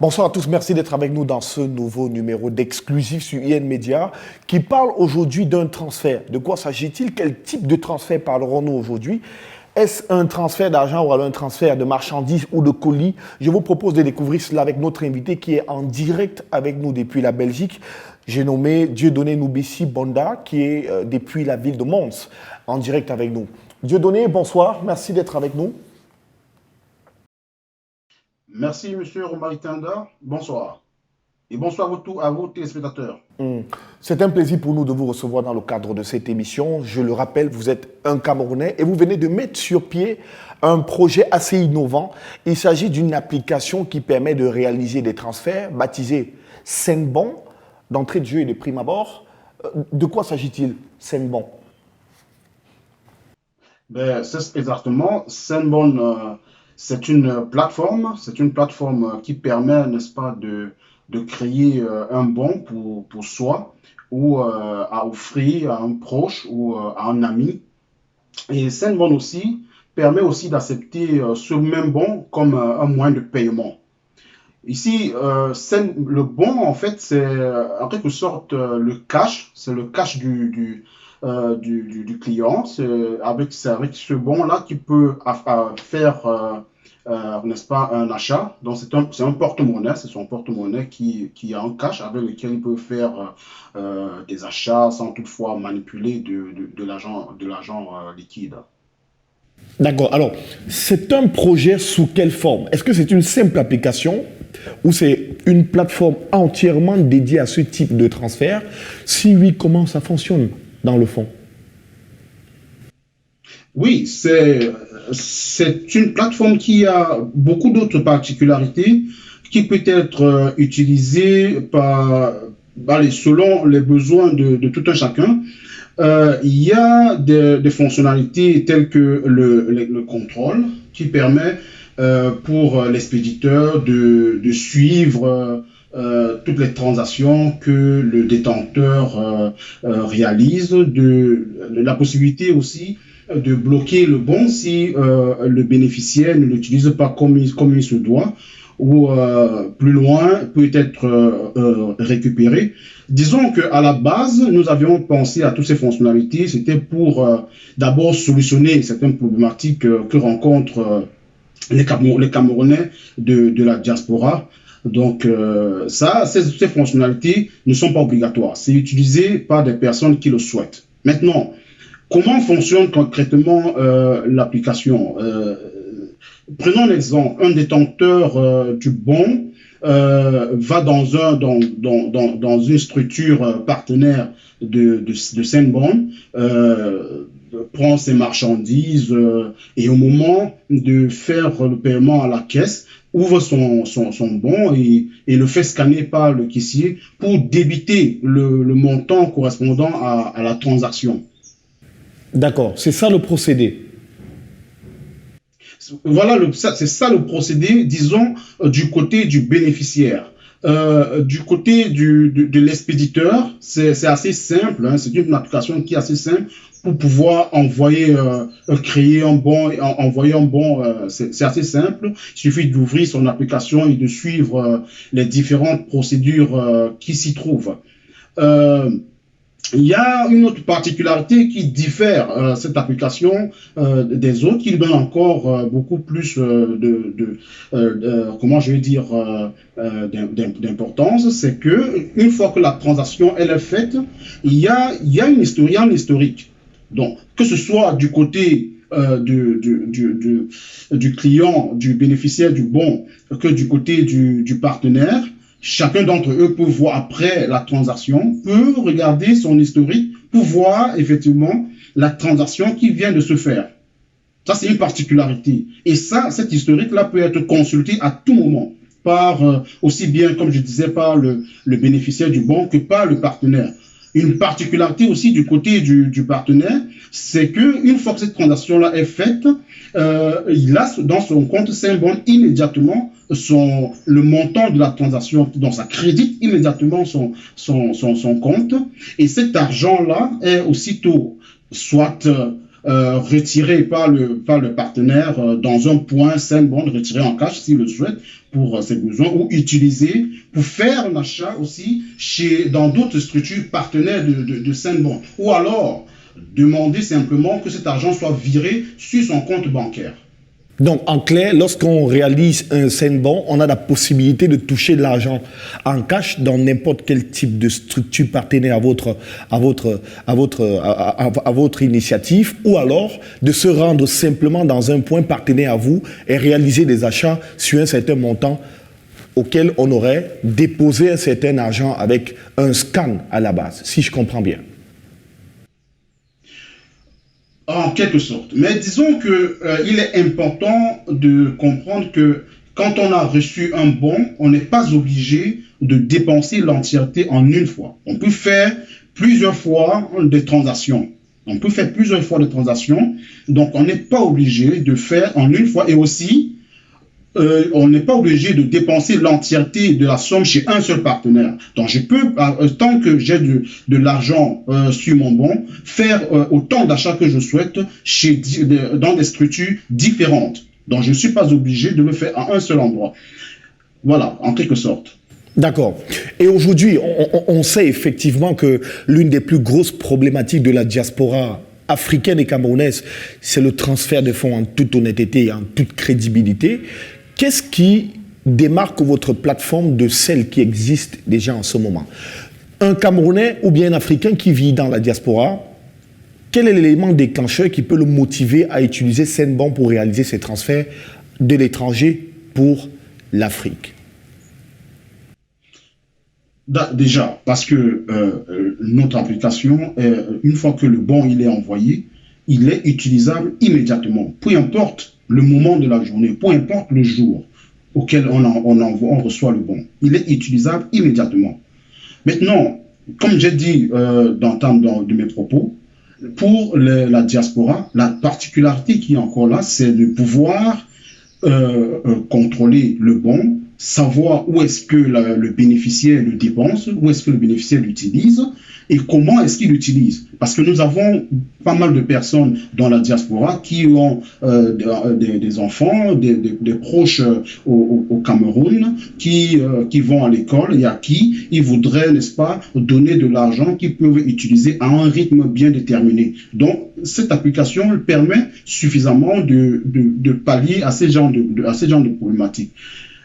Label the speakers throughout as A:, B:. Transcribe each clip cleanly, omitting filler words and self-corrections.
A: Bonsoir à tous, merci d'être avec nous dans ce nouveau numéro d'Exclusif sur IN Media qui parle aujourd'hui d'un transfert. De quoi s'agit-il? Quel type de transfert parlerons-nous aujourd'hui? Est-ce un transfert d'argent ou alors un transfert de marchandises ou de colis? Je vous propose de découvrir cela avec notre invité qui est en direct avec nous depuis la Belgique. J'ai nommé Dieudonné Noubessi Bonda qui est depuis la ville de Mons en direct avec nous. Dieudonné, bonsoir, merci d'être avec nous.
B: Merci, M. Romaritanda. Bonsoir. Et bonsoir à vous téléspectateurs.
A: C'est un plaisir pour nous de vous recevoir dans le cadre de cette émission. Je le rappelle, vous êtes un Camerounais et vous venez de mettre sur pied un projet assez innovant. Il s'agit d'une application qui permet de réaliser des transferts baptisée Senbon, d'entrée de jeu et de prime abord. De quoi s'agit-il, Senbon?
B: C'est exactement. Senbon, c'est une plateforme qui permet, n'est-ce pas, de créer un bon pour soi ou à offrir à un proche ou à un ami. Et Senbon aussi permet aussi d'accepter ce même bon comme un moyen de paiement. Ici, le bon, en fait, c'est en quelque sorte le cash, c'est le cash du client. C'est avec ce bon-là qu'il peut faire, n'est-ce pas, un achat. Donc, c'est un porte-monnaie, c'est son porte-monnaie qui a un cash avec lequel il peut faire des achats sans toutefois manipuler de l'argent liquide.
A: D'accord. Alors, c'est un projet sous quelle forme? Est-ce que c'est une simple application ou c'est une plateforme entièrement dédiée à ce type de transfert? Si oui, comment ça fonctionne dans le fond?
B: Oui, c'est une plateforme qui a beaucoup d'autres particularités qui peut être utilisée selon les besoins de tout un chacun. Il y a des fonctionnalités telles que le contrôle qui permet pour l'expéditeur de suivre toutes les transactions que le détenteur réalise, la possibilité aussi de bloquer le bon si le bénéficiaire ne l'utilise pas comme il se doit ou plus loin peut être récupéré. Disons qu'à la base, nous avions pensé à toutes ces fonctionnalités, c'était pour d'abord solutionner certaines problématiques que rencontrent les Camerounais de la diaspora. Donc, ces fonctionnalités ne sont pas obligatoires. C'est utilisé par des personnes qui le souhaitent. Maintenant, comment fonctionne concrètement l'application? Prenons l'exemple, un détenteur du bon va dans une structure partenaire de Senbon, prend ses marchandises et au moment de faire le paiement à la caisse, ouvre son bon et le fait scanner par le caissier pour débiter le montant correspondant à la transaction.
A: D'accord, c'est ça le procédé.
B: Voilà, c'est ça le procédé, disons, du côté du bénéficiaire. Du côté de l'expéditeur, c'est assez simple, hein, c'est une application qui est assez simple pour pouvoir créer un bon, envoyer un bon, c'est assez simple. Il suffit d'ouvrir son application et de suivre les différentes procédures qui s'y trouvent. Il y a une autre particularité qui diffère cette application des autres, qui lui donne encore beaucoup plus comment je vais dire, d'importance, c'est que une fois que la transaction elle est faite, il y a un historique. Donc, que ce soit du côté du client, du bénéficiaire du bon, que du côté du partenaire, chacun d'entre eux peut voir après la transaction, peut regarder son historique pour voir effectivement la transaction qui vient de se faire. Ça, c'est une particularité. Et ça, cet historique-là peut être consulté à tout moment par, aussi bien, comme je disais, par le bénéficiaire du bon que par le partenaire. Une particularité aussi du côté du partenaire, c'est qu'une fois que cette transaction-là est faite, il a dans son compte Senbon immédiatement le montant de la transaction, donc ça crédite immédiatement son compte. Et cet argent-là est aussitôt soit retiré par le partenaire dans un point Sendbond, retiré en cash s'il le souhaite pour ses besoins, ou utilisé pour faire un achat aussi dans d'autres structures partenaires de Sendbond. Ou alors, demander simplement que cet argent soit viré sur son compte bancaire.
A: Donc, en clair, lorsqu'on réalise un Sendbond, on a la possibilité de toucher de l'argent en cash dans n'importe quel type de structure partenaire à votre initiative, ou alors de se rendre simplement dans un point partenaire à vous et réaliser des achats sur un certain montant auquel on aurait déposé un certain argent avec un scan à la base, si je comprends bien.
B: En quelque sorte. Mais disons qu'il est important de comprendre que quand on a reçu un bon, on n'est pas obligé de dépenser l'entièreté en une fois. On peut faire plusieurs fois des transactions. Donc, on n'est pas obligé de faire en une fois. Et aussi, on n'est pas obligé de dépenser l'entièreté de la somme chez un seul partenaire. Donc, je peux, tant que j'ai de l'argent sur mon bon, faire autant d'achats que je souhaite dans des structures différentes. Donc, je ne suis pas obligé de le faire à un seul endroit. Voilà, en quelque sorte.
A: D'accord. Et aujourd'hui, on sait effectivement que l'une des plus grosses problématiques de la diaspora africaine et camerounaise, c'est le transfert de fonds en toute honnêteté et en toute crédibilité. Qu'est-ce qui démarque votre plateforme de celle qui existe déjà en ce moment? Un Camerounais ou bien un Africain qui vit dans la diaspora, quel est l'élément déclencheur qui peut le motiver à utiliser Sendbond pour réaliser ses transferts de l'étranger pour l'Afrique?
B: Déjà, parce que notre application, une fois que le bon il est envoyé, il est utilisable immédiatement, peu importe le moment de la journée, peu importe le jour auquel on reçoit le bon. Il est utilisable immédiatement. Maintenant, comme j'ai dit de mes propos, pour la diaspora, la particularité qui est encore là, c'est de pouvoir contrôler le bon, savoir où est-ce que le bénéficiaire le dépense, où est-ce que le bénéficiaire l'utilise et comment est-ce qu'il l'utilise. Parce que nous avons pas mal de personnes dans la diaspora qui ont des enfants, des proches au Cameroun, qui vont à l'école et à qui ils voudraient, n'est-ce pas, donner de l'argent qu'ils peuvent utiliser à un rythme bien déterminé. Donc, cette application permet suffisamment de pallier à ces genres de problématiques.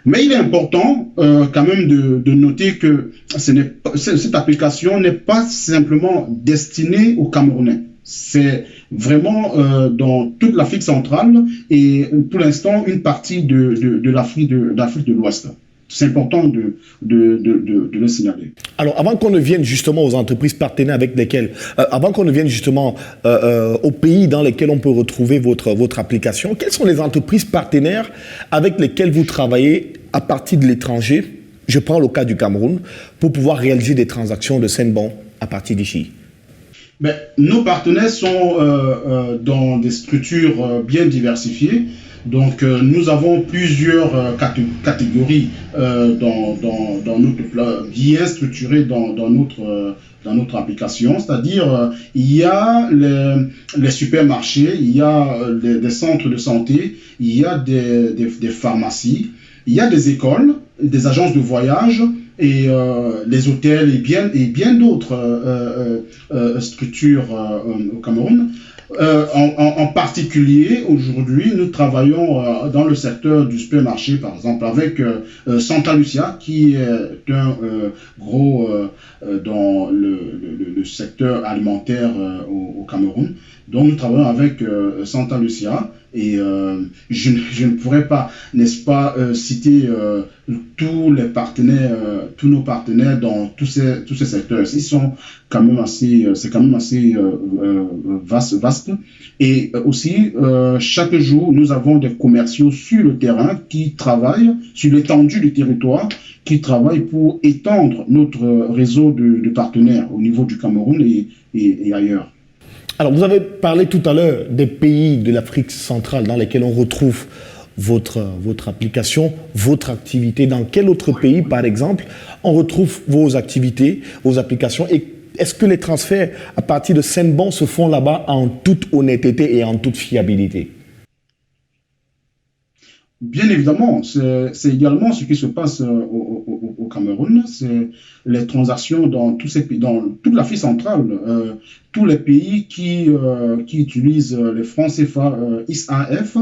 B: Mais il est important quand même de noter que cette application n'est pas simplement destinée aux Camerounais. C'est vraiment dans toute l'Afrique centrale et pour l'instant une partie de l'Afrique de l'Ouest. C'est important de le signaler.
A: Alors, avant qu'on ne vienne justement aux entreprises partenaires avec lesquelles, avant qu'on ne vienne justement aux pays dans lesquels on peut retrouver votre application, quelles sont les entreprises partenaires avec lesquelles vous travaillez à partir de l'étranger? Je prends le cas du Cameroun, pour pouvoir réaliser des transactions de Sendbond à partir d'ici.
B: Ben, nos partenaires sont dans des structures bien diversifiées. Donc, nous avons plusieurs catégories dans notre bien structurées dans notre application. C'est-à-dire, il y a les supermarchés, il y a des centres de santé, il y a des pharmacies, il y a des écoles, des agences de voyage et les hôtels et bien d'autres structures au Cameroun. En particulier, aujourd'hui, nous travaillons dans le secteur du supermarché, par exemple, avec Santa Lucia, qui est un gros dans le secteur alimentaire au Cameroun. Donc, nous travaillons avec Santa Lucia et je ne pourrais pas, n'est-ce pas, citer tous nos partenaires dans tous ces secteurs. Ils sont quand même assez, c'est quand même assez vaste. Et aussi, chaque jour, nous avons des commerciaux sur le terrain qui travaillent sur l'étendue du territoire, qui travaillent pour étendre notre réseau de partenaires au niveau du Cameroun et ailleurs.
A: Alors, vous avez parlé tout à l'heure des pays de l'Afrique centrale dans lesquels on retrouve votre application, votre activité. Dans quel autre pays, par exemple, on retrouve vos activités, vos applications et est-ce que les transferts à partir de Saint-Bon se font là-bas en toute honnêteté et en toute fiabilité?
B: Bien évidemment, c'est également ce qui se passe au Cameroun. C'est les transactions dans tous ces pays, dans toute l'Afrique centrale, tous les pays qui utilisent les francs CFA ISAF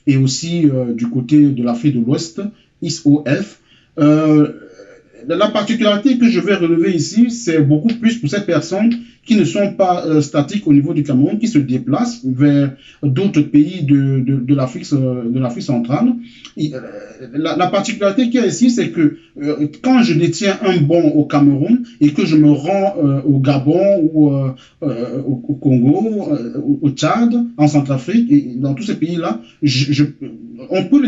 B: et aussi du côté de l'Afrique de l'Ouest, ISOF. La particularité que je vais relever ici, c'est beaucoup plus pour ces personnes qui ne sont pas statiques au niveau du Cameroun, qui se déplacent vers d'autres pays de l'Afrique centrale. La particularité qu'il y a ici, c'est que quand je détiens un bon au Cameroun et que je me rends au Gabon ou au Congo, au Tchad, en Centrafrique et dans tous ces pays-là, je peux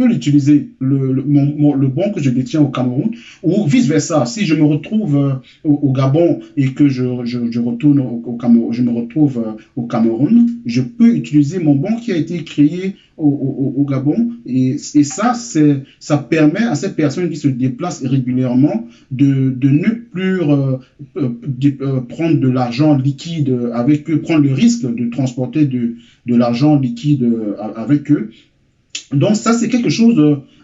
B: l'utiliser, le bon que je détiens au Cameroun, ou vice-versa. Si je me retrouve au Gabon et que je retourne au Cameroun, je me retrouve au Cameroun, je peux utiliser mon bon qui a été créé au Gabon. Et ça permet à ces personnes qui se déplacent régulièrement de ne plus prendre de l'argent liquide avec eux, prendre le risque de transporter de l'argent liquide avec eux. Donc ça, c'est quelque chose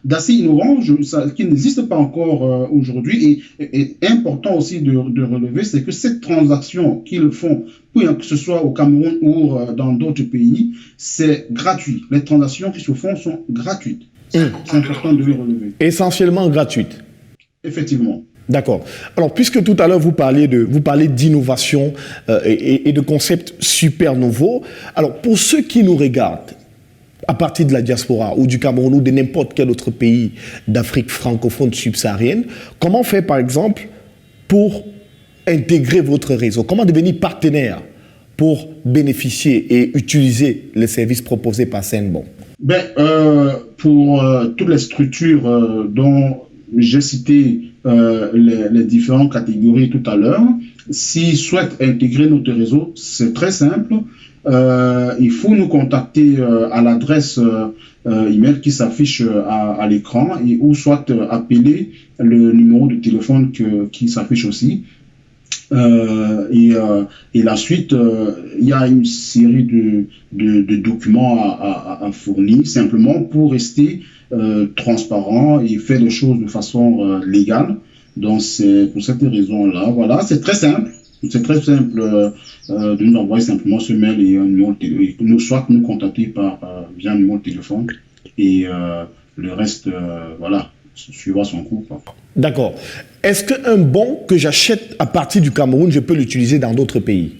B: d'assez innovant, qui n'existe pas encore aujourd'hui. Et important aussi de relever, c'est que cette transaction qu'ils font, que ce soit au Cameroun ou dans d'autres pays, c'est gratuit. Les transactions qui se font sont gratuites. C'est important de le relever.
A: Essentiellement gratuites.
B: Effectivement.
A: D'accord. Alors, puisque tout à l'heure vous parliez d'innovation et de concepts super nouveaux, alors pour ceux qui nous regardent, à partir de la diaspora ou du Cameroun ou de n'importe quel autre pays d'Afrique francophone subsaharienne, comment faire par exemple pour intégrer votre réseau? Comment devenir partenaire pour bénéficier et utiliser les services proposés par Saint-Bon?
B: Pour toutes les structures dont j'ai cité les différentes catégories tout à l'heure, s'ils souhaitent intégrer notre réseau, c'est très simple. Il faut nous contacter à l'adresse email qui s'affiche à l'écran ou soit appeler le numéro de téléphone qui s'affiche aussi. Et la suite, il y a une série de documents à fournir simplement pour rester transparent et faire les choses de façon légale. Donc c'est pour cette raison-là. Voilà, c'est très simple. C'est très simple de nous envoyer simplement ce mail et un numéro de téléphone, soit nous contacter via un numéro de téléphone et le reste, voilà, suivra son cours.
A: D'accord. Est-ce qu'un bon que j'achète à partir du Cameroun, je peux l'utiliser dans d'autres pays?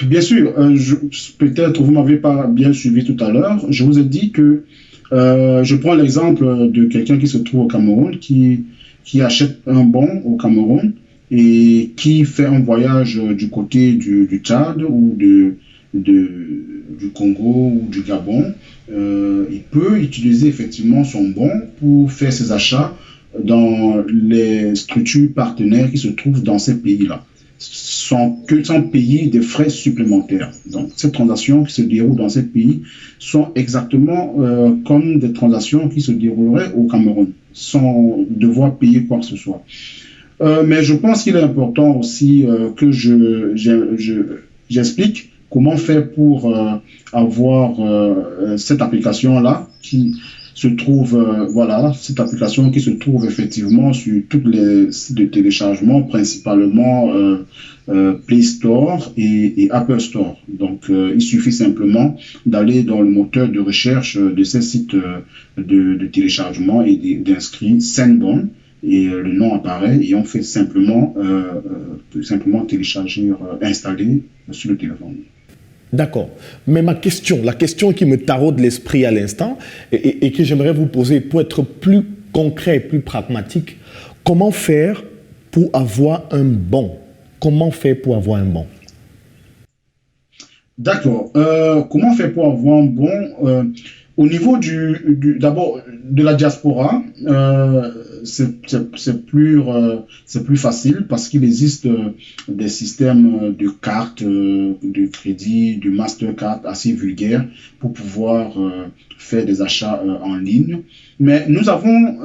B: Bien sûr. Peut-être vous ne m'avez pas bien suivi tout à l'heure. Je vous ai dit que je prends l'exemple de quelqu'un qui se trouve au Cameroun, qui achète un bon au Cameroun et qui fait un voyage du côté du Tchad ou du Congo ou du Gabon. Il peut utiliser effectivement son bon pour faire ses achats dans les structures partenaires qui se trouvent dans ces pays-là, sans payer des frais supplémentaires. Donc, ces transactions qui se déroulent dans ces pays sont exactement comme des transactions qui se dérouleraient au Cameroun, sans devoir payer quoi que ce soit. Mais je pense qu'il est important aussi que j'explique comment faire pour avoir cette application-là qui se trouve, cette application qui se trouve effectivement sur tous les sites de téléchargement, principalement Play Store et Apple Store. Donc, il suffit simplement d'aller dans le moteur de recherche de ces sites de téléchargement et d'inscrire Saint-Bon. Et le nom apparaît et on fait simplement télécharger, installer sur le téléphone.
A: D'accord. Mais la question qui me taraude l'esprit à l'instant et que j'aimerais vous poser pour être plus concret, plus pragmatique, comment faire pour avoir un bon? Comment faire pour avoir un bon?
B: D'accord. Comment faire pour avoir un bon? Au niveau d'abord de la diaspora, c'est plus facile parce qu'il existe des systèmes de cartes de crédit, de Mastercard assez vulgaires pour pouvoir faire des achats en ligne. Mais nous avons,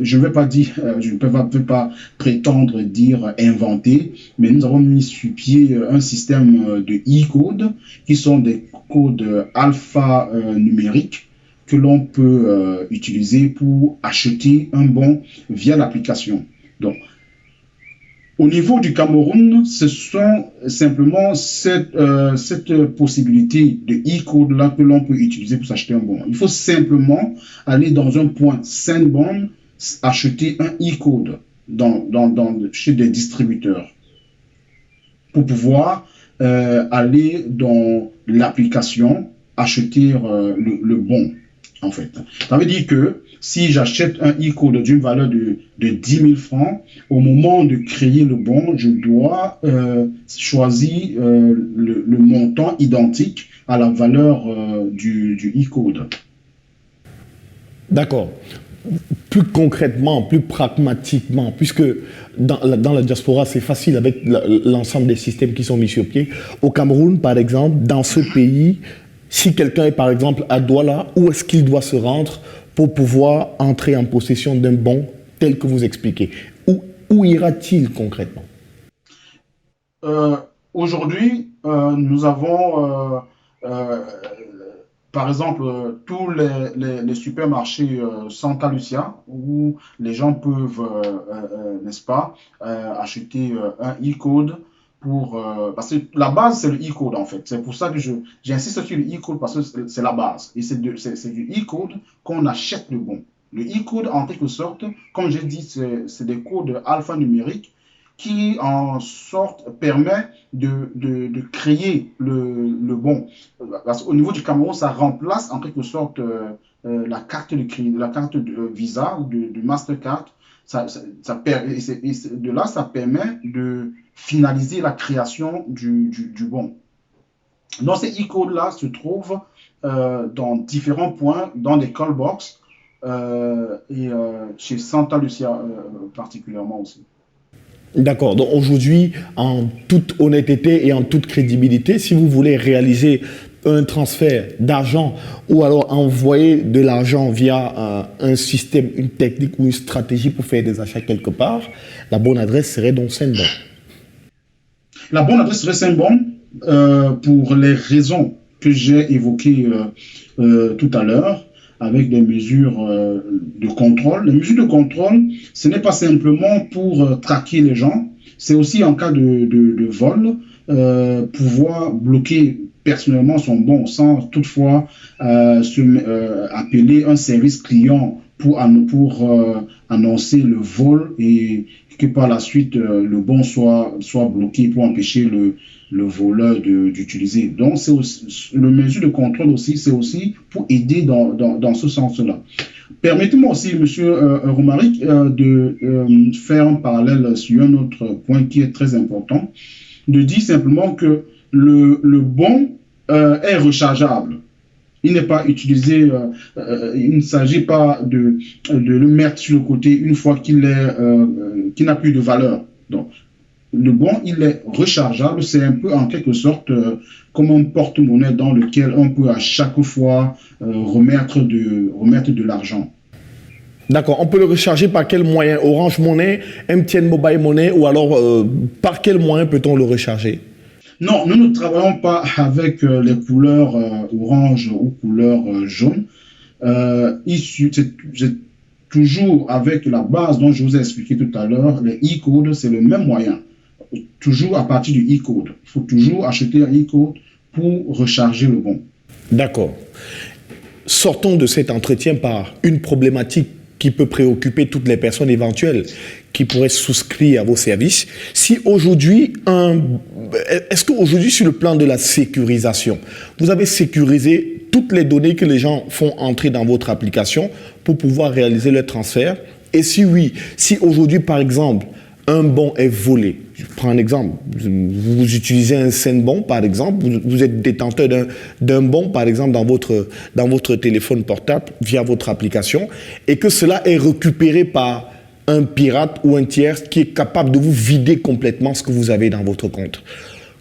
B: je ne vais pas dire, je ne peux pas prétendre dire inventer, mais nous avons mis sur pied un système de e-codes qui sont des codes alphanumériques que l'on peut utiliser pour acheter un bon via l'application. Donc, au niveau du Cameroun, ce sont simplement cette possibilité de e-code-là que l'on peut utiliser pour s'acheter un bon. Il faut simplement aller dans un point Saint-Bon, acheter un e-code chez des distributeurs pour pouvoir aller dans l'application, acheter le bon, en fait. Ça veut dire que si j'achète un e-code d'une valeur de 10 000 francs, au moment de créer le bon, je dois choisir le montant identique à la valeur du e-code.
A: D'accord. Plus concrètement, plus pragmatiquement, puisque dans la diaspora, c'est facile avec l'ensemble des systèmes qui sont mis sur pied. Au Cameroun, par exemple, dans ce pays, si quelqu'un est par exemple à Douala, où est-ce qu'il doit se rendre pour pouvoir entrer en possession d'un bon tel que vous expliquez? Où ira-t-il concrètement?
B: Aujourd'hui, nous avons, par exemple, tous les supermarchés Santa Lucia où les gens peuvent, n'est-ce pas, acheter un e-code parce que la base, c'est le e-code en fait. C'est pour ça que j'insiste sur le e-code parce que c'est la base. Et c'est du e-code qu'on achète le bon. Le e-code, en quelque sorte, comme j'ai dit, c'est des codes alphanumériques qui, en sorte, permet de créer le bon. Parce qu'au niveau du Cameroun, ça remplace en quelque sorte la carte de crédit, la carte de Visa ou de Mastercard. De là, ça permet de finaliser la création du bon. Donc, ces e-codes-là se trouvent dans différents points, dans des call box et chez Santa Lucia particulièrement aussi.
A: D'accord. Donc aujourd'hui, en toute honnêteté et en toute crédibilité, si vous voulez réaliser un transfert d'argent ou alors envoyer de l'argent via un système, une technique ou une stratégie pour faire des achats quelque part, la bonne adresse serait donc Saint-Bon.
B: La bonne adresse serait Saint-Bon pour les raisons que j'ai évoquées tout à l'heure, avec des mesures de contrôle. Les mesures de contrôle, ce n'est pas simplement pour traquer les gens, c'est aussi en cas de vol, pouvoir bloquer personnellement son bon sans toutefois appeler un service client pour annoncer le vol et que par la suite le bon soit bloqué pour empêcher le voleur d'utiliser. Donc, c'est aussi, le mesure de contrôle aussi, c'est aussi pour aider dans ce sens-là. Permettez-moi aussi, Monsieur Romaric, de faire un parallèle sur un autre point qui est très important, de dire simplement que le bon est rechargeable. Il n'est pas utilisé, il ne s'agit pas de le mettre sur le côté une fois qu'il n'a plus de valeur. Donc, le bon, il est rechargeable, c'est un peu en quelque sorte comme un porte-monnaie dans lequel on peut à chaque fois remettre de l'argent.
A: D'accord, on peut le recharger par quel moyen? Orange Money, MTN Mobile Money ou alors par quel moyen peut-on le recharger?
B: Non, nous ne travaillons pas avec les couleurs orange ou couleur jaune. C'est toujours avec la base dont je vous ai expliqué tout à l'heure, les e-codes, c'est le même moyen. Toujours à partir du e-code. Il faut toujours acheter un e-code pour recharger le bon.
A: D'accord. Sortons de cet entretien par une problématique qui peut préoccuper toutes les personnes éventuelles qui pourraient souscrire à vos services. Si aujourd'hui, est-ce qu'aujourd'hui, sur le plan de la sécurisation, vous avez sécurisé toutes les données que les gens font entrer dans votre application pour pouvoir réaliser leur transfert? Et si oui, si aujourd'hui, par exemple, un bon est volé, je prends un exemple, vous utilisez un Saint-Bon, par exemple, vous êtes détenteur d'un bon, par exemple, dans votre téléphone portable, via votre application, et que cela est récupéré par un pirate ou un tiers qui est capable de vous vider complètement ce que vous avez dans votre compte.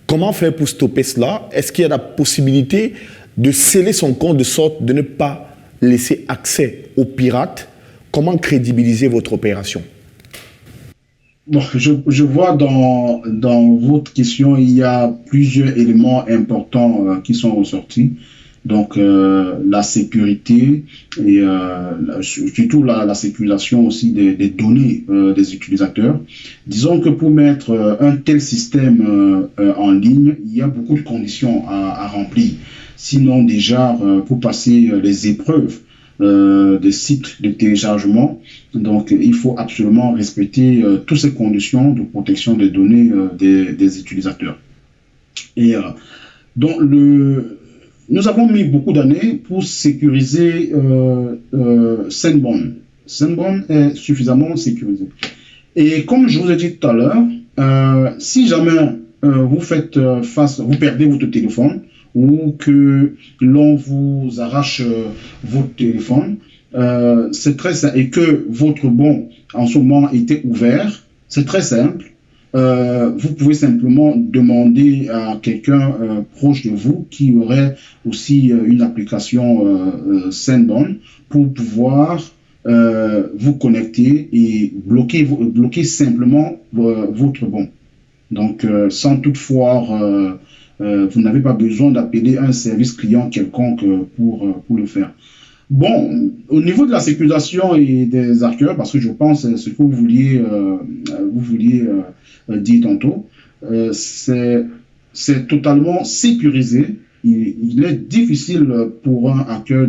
A: Comment faire pour stopper cela? Est-ce qu'il y a la possibilité de sceller son compte de sorte de ne pas laisser accès aux pirates? Comment crédibiliser votre opération?
B: Bon, je vois dans votre question, il y a plusieurs éléments importants qui sont ressortis. Donc, la sécurité et surtout la sécurisation aussi des données des utilisateurs. Disons que pour mettre un tel système en ligne, il y a beaucoup de conditions à remplir. Sinon, déjà, pour passer les épreuves des sites de téléchargement, donc il faut absolument respecter toutes ces conditions de protection des données des utilisateurs. Et donc, nous avons mis beaucoup d'années pour sécuriser Sandbound. Sandbound est suffisamment sécurisé. Et comme je vous ai dit tout à l'heure, si jamais vous faites vous perdez votre téléphone ou que l'on vous arrache votre téléphone, c'est très simple, et que votre bon en ce moment était ouvert, c'est très simple. Vous pouvez simplement demander à quelqu'un proche de vous qui aurait aussi une application Sandbound pour pouvoir vous connecter et bloquer simplement votre bon. Donc, sans toutefois, vous n'avez pas besoin d'appeler un service client quelconque pour le faire. Bon, au niveau de la sécurisation et des hackers, parce que je pense que ce que vous vouliez dire tantôt, c'est totalement sécurisé. Il est difficile pour un hacker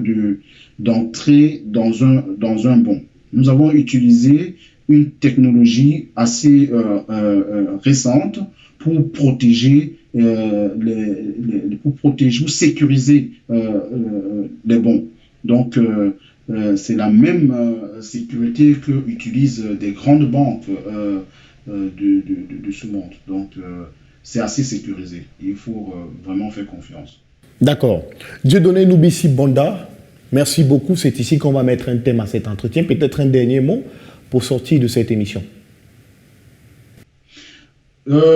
B: d'entrer dans un bon. Nous avons utilisé une technologie assez récente pour protéger ou sécuriser les bons. Donc, c'est la même sécurité que utilisent des grandes banques de ce monde. Donc, c'est assez sécurisé. Il faut vraiment faire confiance.
A: D'accord. Dieudonné Noubissi Bonda, merci beaucoup. C'est ici qu'on va mettre un thème à cet entretien. Peut-être un dernier mot pour sortir de cette émission.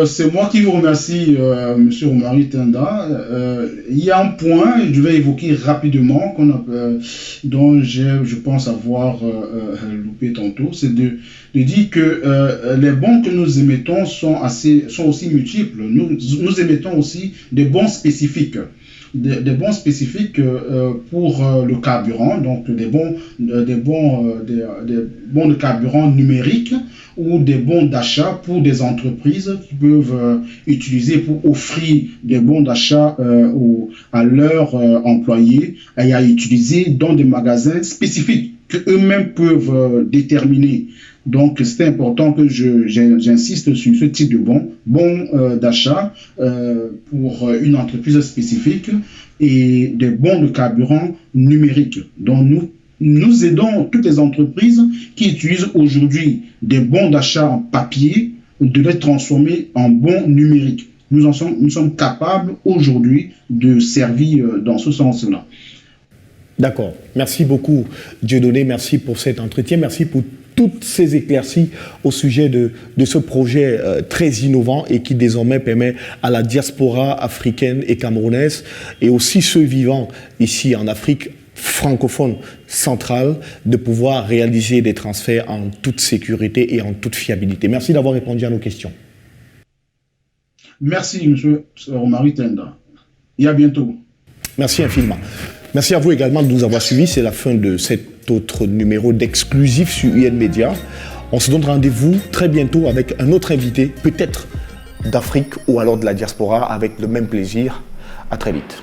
B: C'est moi qui vous remercie, Monsieur Omari Tenda. Il y a un point, je vais évoquer rapidement, dont je pense avoir loupé tantôt, c'est de dire que les bons que nous émettons sont aussi multiples. Nous émettons aussi des bons spécifiques. Des bons spécifiques pour le carburant, donc des bons de carburant numérique ou des bons d'achat pour des entreprises qui peuvent utiliser pour offrir des bons d'achat à leurs employés et à utiliser dans des magasins spécifiques qu'eux-mêmes peuvent déterminer. Donc, c'est important que j'insiste sur ce type de bons d'achat pour une entreprise spécifique et des bons de carburant numérique. Donc, nous aidons toutes les entreprises qui utilisent aujourd'hui des bons d'achat en papier de les transformer en bons numériques. Nous sommes capables aujourd'hui de servir dans ce sens-là.
A: D'accord. Merci beaucoup, Dieudonné. Merci pour cet entretien. Merci pour toutes ces éclaircies au sujet de ce projet très innovant et qui désormais permet à la diaspora africaine et camerounaise et aussi ceux vivant ici en Afrique francophone centrale de pouvoir réaliser des transferts en toute sécurité et en toute fiabilité. Merci d'avoir répondu à nos questions.
B: Merci, M. Omari Tenda. Et à bientôt.
A: Merci infiniment. Merci à vous également de nous avoir suivis. C'est la fin de cet autre numéro d'Exclusif sur UN Media. On se donne rendez-vous très bientôt avec un autre invité, peut-être d'Afrique ou alors de la diaspora, avec le même plaisir. À très vite.